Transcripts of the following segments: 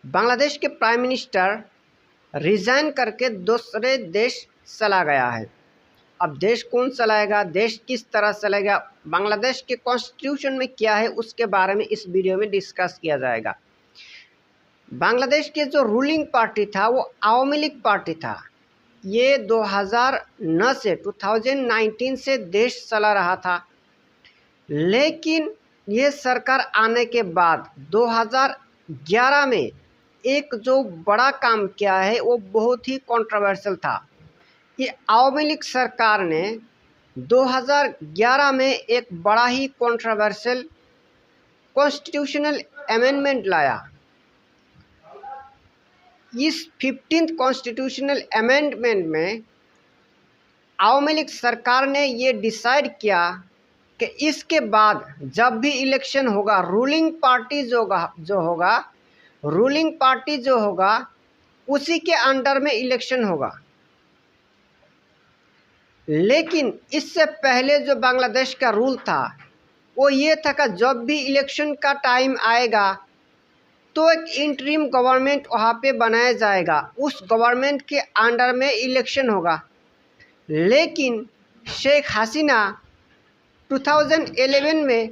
बांग्लादेश के prime minister resign करके दूसरे देश चला गया है। अब देश कौन चलाएगा, देश किस तरह चलेगा, बांग्लादेश के कॉन्स्टिट्यूशन में क्या है, उसके बारे में इस वीडियो में डिस्कस किया जाएगा। बांग्लादेश के जो रूलिंग पार्टी था वो आवामी लीग पार्टी था। ये 2009 से 2019 से देश चला रहा था, लेकिन ये सरकार आने के बाद 2011 में एक जो बड़ा काम किया है वो बहुत ही कंट्रोवर्शियल था। ये आवामी लीग सरकार ने 2011 में एक बड़ा ही कंट्रोवर्शियल कॉन्स्टिट्यूशनल अमेंडमेंट लाया। इस 15th कॉन्स्टिट्यूशनल अमेंडमेंट में आवामी लीग सरकार ने ये डिसाइड किया कि इसके बाद जब भी इलेक्शन होगा, रूलिंग पार्टी जो होगा उसी के अंडर में इलेक्शन होगा। लेकिन इससे पहले जो बांग्लादेश का रूल था वो ये था कि जब भी इलेक्शन का टाइम आएगा तो एक इंटरिम गवर्नमेंट वहाँ पे बनाया जाएगा, उस गवर्नमेंट के अंडर में इलेक्शन होगा। लेकिन शेख हसीना 2011 में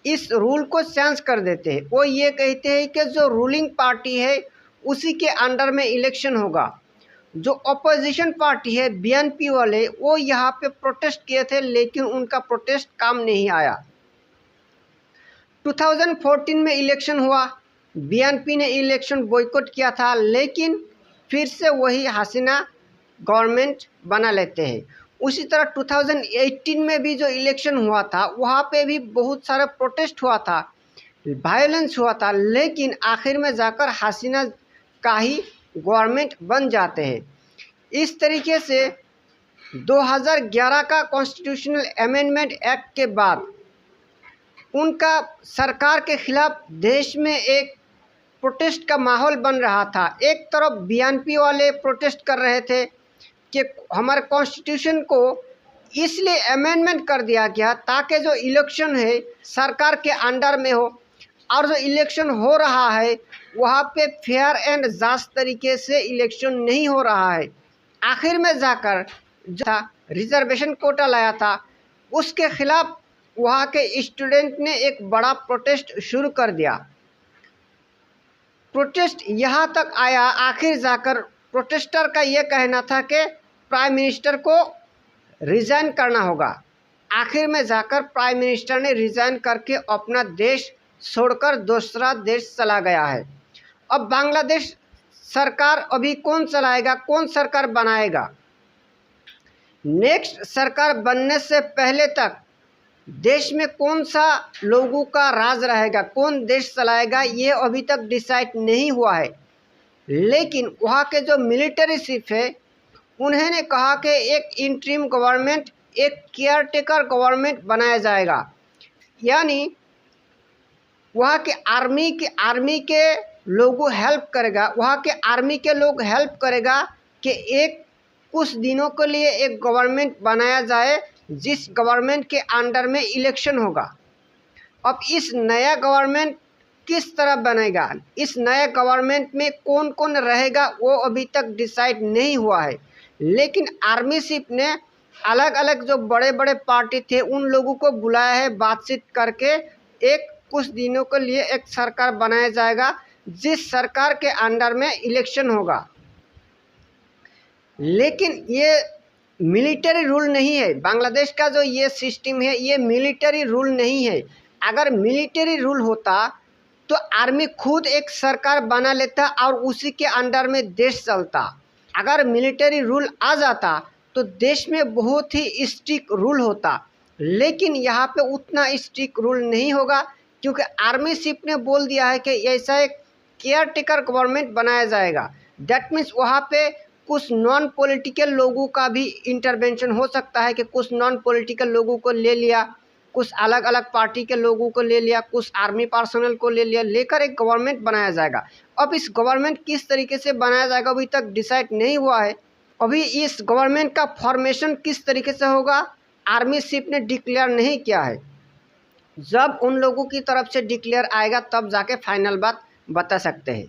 इस रूल को चेंज कर देते हैं। वो ये कहते हैं कि जो रूलिंग पार्टी है उसी के अंडर में इलेक्शन होगा। जो अपोजिशन पार्टी है बीएनपी वाले, वो यहाँ पे प्रोटेस्ट किए थे, लेकिन उनका प्रोटेस्ट काम नहीं आया। 2014 में इलेक्शन हुआ, बीएनपी ने इलेक्शन बॉयकॉट किया था, लेकिन फिर से वही हसीना गवर्नमेंट बना लेते हैं। उसी तरह 2018 में भी जो इलेक्शन हुआ था वहाँ पे भी बहुत सारा प्रोटेस्ट हुआ था, वायलेंस हुआ था, लेकिन आखिर में जाकर हसीना का ही गवर्नमेंट बन जाते हैं। इस तरीके से 2011 का कॉन्स्टिट्यूशनल अमेंडमेंट एक्ट के बाद उनका सरकार के खिलाफ देश में एक प्रोटेस्ट का माहौल बन रहा था। एक तरफ बीएनपी वाले प्रोटेस्ट कर रहे थे कि हमारे कॉन्स्टिट्यूशन को इसलिए अमेंडमेंट कर दिया गया ताकि जो इलेक्शन है सरकार के अंडर में हो, और जो इलेक्शन हो रहा है वहाँ पे फेयर एंड जस्ट तरीके से इलेक्शन नहीं हो रहा है। आखिर में जाकर जो था रिजर्वेशन कोटा लाया था, उसके खिलाफ वहाँ के स्टूडेंट ने एक बड़ा प्रोटेस्ट शुरू कर दिया। प्रोटेस्ट यहाँ तक आया, आखिर जाकर प्रोटेस्टर का ये कहना था कि प्राइम मिनिस्टर को रिज़ाइन करना होगा। आखिर में जाकर प्राइम मिनिस्टर ने रिज़ाइन करके अपना देश छोड़कर दूसरा देश चला गया है। अब बांग्लादेश सरकार अभी कौन चलाएगा, कौन सरकार बनाएगा? नेक्स्ट सरकार बनने से पहले तक देश में कौन सा लोगों का राज रहेगा, कौन देश चलाएगा, ये अभी तक डिसाइड नहीं हुआ है। लेकिन वहाँ के जो मिलिट्री चीफ है उन्होंने कहा कि एक इंटरिम गवर्नमेंट, एक केयरटेकर गवर्नमेंट बनाया जाएगा। यानी वहाँ के आर्मी के लोगों हेल्प करेगा, वहाँ के आर्मी के लोग हेल्प करेगा कि एक कुछ दिनों के लिए एक गवर्नमेंट बनाया जाए जिस गवर्नमेंट के अंडर में इलेक्शन होगा। अब इस नया गवर्नमेंट किस तरह बनेगा, इस नए गवर्नमेंट में कौन कौन रहेगा वो अभी तक डिसाइड नहीं हुआ है। लेकिन आर्मी चीफ ने अलग अलग जो बड़े बड़े पार्टी थे उन लोगों को बुलाया है, बातचीत करके एक कुछ दिनों के लिए एक सरकार बनाया जाएगा जिस सरकार के अंडर में इलेक्शन होगा। लेकिन ये मिलिट्री रूल नहीं है। बांग्लादेश का जो ये सिस्टम है ये मिलिट्री रूल नहीं है। अगर मिलिट्री रूल होता तो आर्मी खुद एक सरकार बना लेता और उसी के अंडर में देश चलता। अगर मिलिट्री रूल आ जाता तो देश में बहुत ही स्ट्रिक्ट रूल होता, लेकिन यहाँ पे उतना स्ट्रिक्ट रूल नहीं होगा क्योंकि आर्मी चीफ ने बोल दिया है कि ऐसा एक केयरटेकर गवर्नमेंट बनाया जाएगा। दैट मीन्स वहाँ पे कुछ नॉन पॉलिटिकल लोगों का भी इंटरवेंशन हो सकता है कि कुछ नॉन पॉलिटिकल लोगों को ले लिया, कुछ अलग अलग पार्टी के लोगों को ले लिया, कुछ आर्मी पर्सनल को ले लिया, लेकर एक गवर्नमेंट बनाया जाएगा। अब इस गवर्नमेंट किस तरीके से बनाया जाएगा अभी तक डिसाइड नहीं हुआ है। अभी इस गवर्नमेंट का फॉर्मेशन किस तरीके से होगा आर्मी चीफ ने डिक्लेयर नहीं किया है। जब उन लोगों की तरफ से डिक्लेयर आएगा तब जाके फाइनल बात बता सकते हैं।